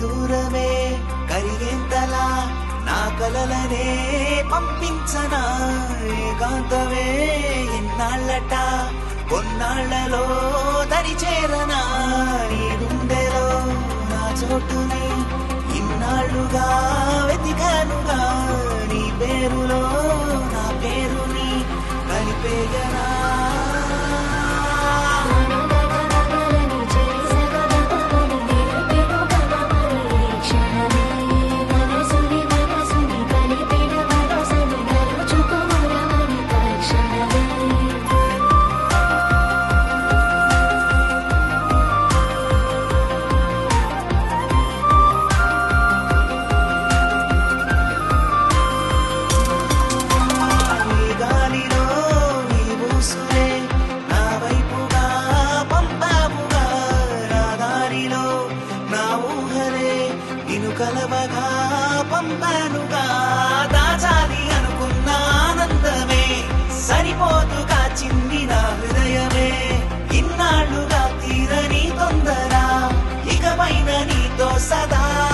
దూరమే కరిగేంతలా నా కలలనే పంపించనా ఏకాంతమే ఎన్నాళ్ళట కొన్నాళ్లలో దరి చేరనా నీ గుండెలో నా చోటుని ఇన్నాళ్ళుగా వెతికానుగా నీ పేరులో నా పేరుని కలిపేయనా కలవగా పంపానుగా దాచాలి అనుకున్న ఆనందమే సరిపోతుగా చిన్ని నా హృదయమే ఇన్నాళ్ళుగా తీరని తొందర ఇకపైన నీతో సదా